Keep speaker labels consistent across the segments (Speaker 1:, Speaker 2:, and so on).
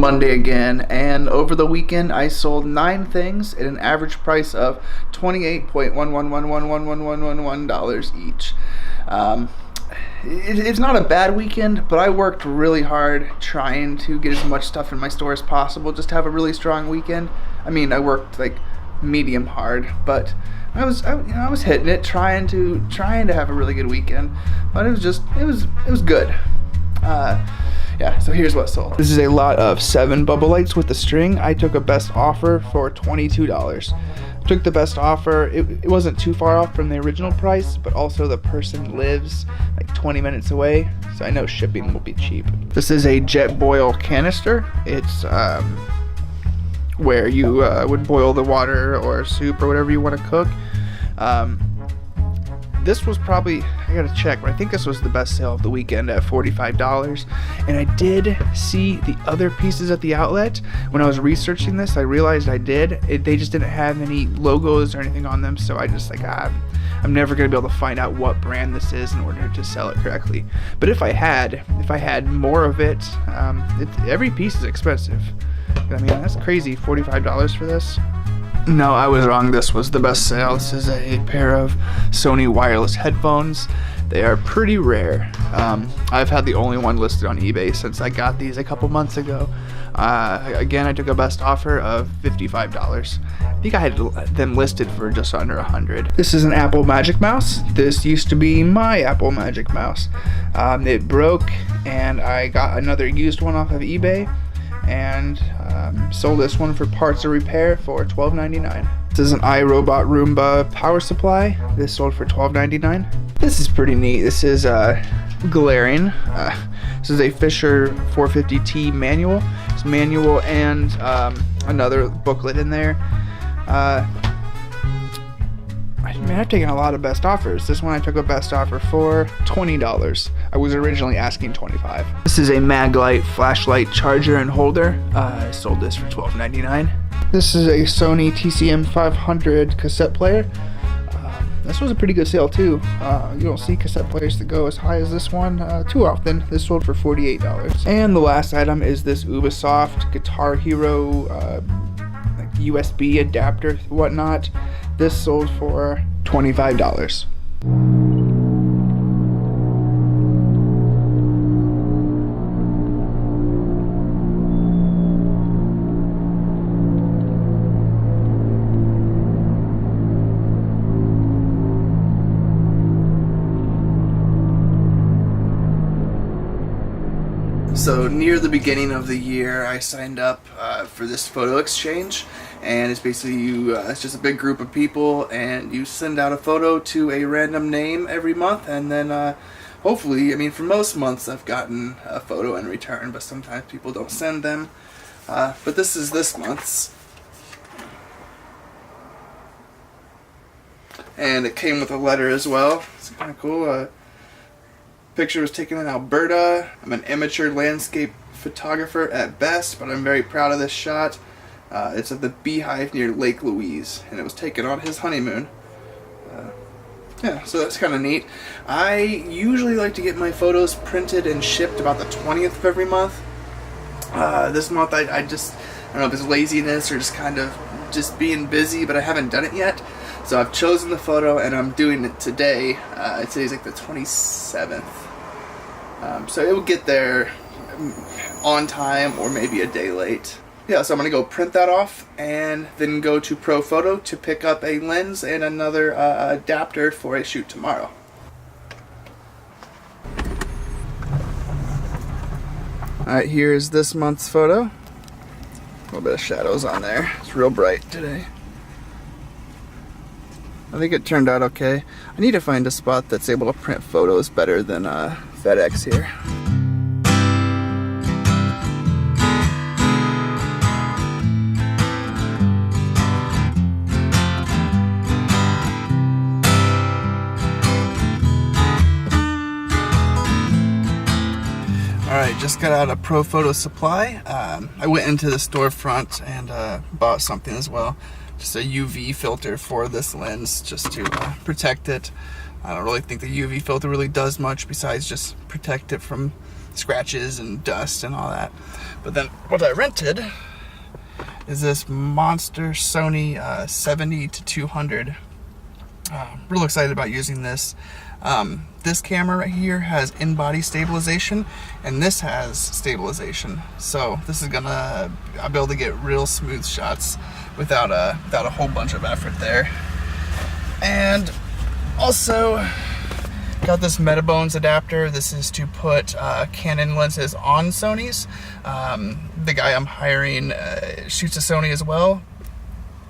Speaker 1: Monday again, and over the weekend I sold 9 things at an average price of $28.11111111 each. It's not a bad weekend, but I worked really hard trying to get as much stuff in my store as possible just to have a really strong weekend. I mean, I worked like medium hard, but I was hitting it, trying to have a really good weekend. But it was good. Yeah, so here's what sold. This is a lot of 7 bubble lights with the string. I took a best offer for $22. Took the best offer. It wasn't too far off from the original price, but also the person lives like 20 minutes away, so I know shipping will be cheap. This is a jet boil canister. It's where you would boil the water or soup or whatever you want to cook. This was probably, I gotta check, but I think this was the best sale of the weekend at $45. And I did see the other pieces at the outlet. When I was researching this, I realized they just didn't have any logos or anything on them, so I just like, I'm never gonna be able to find out what brand this is in order to sell it correctly. But if I had more of it, every piece is expensive. I mean, that's crazy, $45 for this. No, I was wrong. This was the best sale. This is a pair of Sony wireless headphones. They are pretty rare. I've had the only one listed on eBay since I got these a couple months ago. Again, I took a best offer of $55. I think I had them listed for just under $100. This is an Apple Magic Mouse. This used to be my Apple Magic Mouse. It broke, and I got another used one off of eBay, and sold this one for parts or repair for $12.99. This is an iRobot Roomba power supply. This sold for $12.99. This is pretty neat. This is glaring. This is a Fisher 450T manual. It's manual and another booklet in there. I've taken a lot of best offers. This one I took a best offer for $20. I was originally asking $25. This is a Maglite flashlight charger and holder. I sold this for $12.99. This is a Sony TCM 500 cassette player. This was a pretty good sale too. You don't see cassette players that go as high as this one too often. This sold for $48. And the last item is this Ubisoft Guitar Hero like USB adapter, whatnot. This sold for $25. So near the beginning of the year, I signed up for this photo exchange, and it's basically it's just a big group of people, and you send out a photo to a random name every month, and then hopefully, I mean, for most months I've gotten a photo in return, but sometimes people don't send them. But this is this month's, and it came with a letter as well. It's kind of cool. Picture was taken in Alberta. I'm an amateur landscape photographer at best, but I'm very proud of this shot. It's at the Beehive near Lake Louise, and it was taken on his honeymoon. Yeah, so that's kind of neat. I usually like to get my photos printed and shipped about the 20th of every month. This month I don't know if it's laziness or just kind of just being busy, but I haven't done it yet. So I've chosen the photo and I'm doing it today. Today's like the 27th. So it will get there on time or maybe a day late. Yeah, so I'm going to go print that off and then go to Pro Photo to pick up a lens and another adapter for a shoot tomorrow. Alright, here's this month's photo. A little bit of shadows on there. It's real bright today. I think it turned out okay. I need to find a spot that's able to print photos better than FedEx here. Alright, just got out of Pro Photo Supply. I went into the storefront and bought something as well. Just a UV filter for this lens, just to protect it. I don't really think the UV filter really does much besides just protect it from scratches and dust and all that. But then what I rented is this monster Sony 70-200. Real excited about using this. This camera right here has in-body stabilization, and this has stabilization. So this is gonna, I'll be able to get real smooth shots without a whole bunch of effort there. And also got this Metabones adapter. This is to put Canon lenses on Sony's. The guy I'm hiring shoots a Sony as well,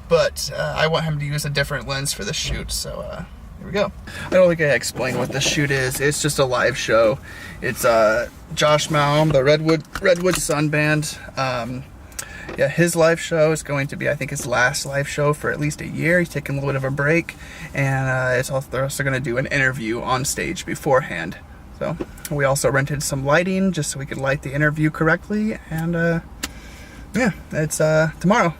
Speaker 1: but I want him to use a different lens for the shoot, so here we go. I don't think I explained what this shoot is. It's just a live show. It's Josh Malm, the Redwood Sun Band. Yeah, his live show is going to be, I think, his last live show for at least a year. He's taking a little bit of a break, and they're also going to do an interview on stage beforehand. So we also rented some lighting just so we could light the interview correctly, and yeah, it's tomorrow.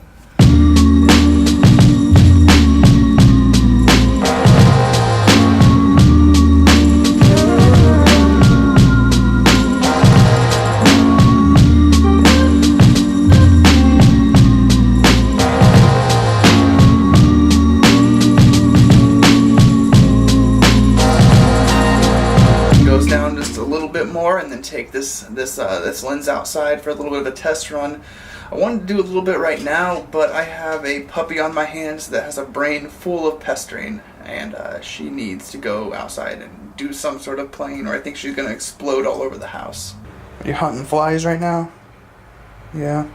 Speaker 1: Down just a little bit more, and then take this lens outside for a little bit of a test run. I wanted to do a little bit right now, but I have a puppy on my hands that has a brain full of pestering, and she needs to go outside and do some sort of playing, or I think she's gonna explode all over the house. Are you hunting flies right now? Yeah.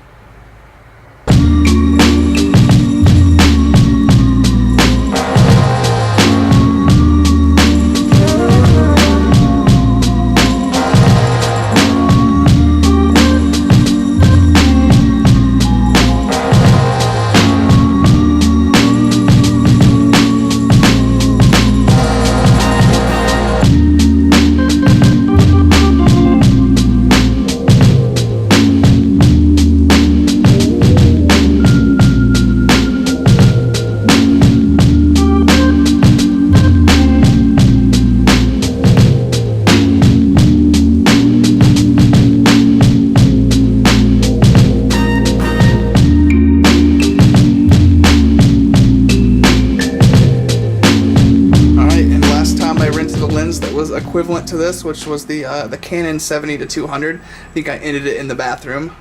Speaker 1: That was equivalent to this, which was the Canon 70-200. I think I ended it in the bathroom.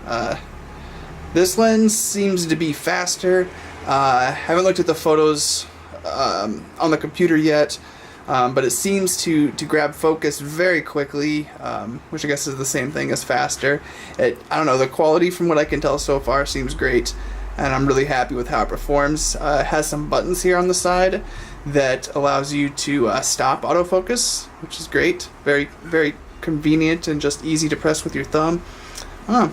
Speaker 1: This lens seems to be faster. Haven't looked at the photos on the computer yet, but it seems to grab focus very quickly, which I guess is the same thing as faster. I don't know, the quality from what I can tell so far seems great, and I'm really happy with how it performs. It has some buttons here on the side that allows you to stop autofocus, which is great. Very, very convenient and just easy to press with your thumb. I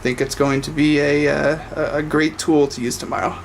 Speaker 1: think it's going to be a great tool to use tomorrow.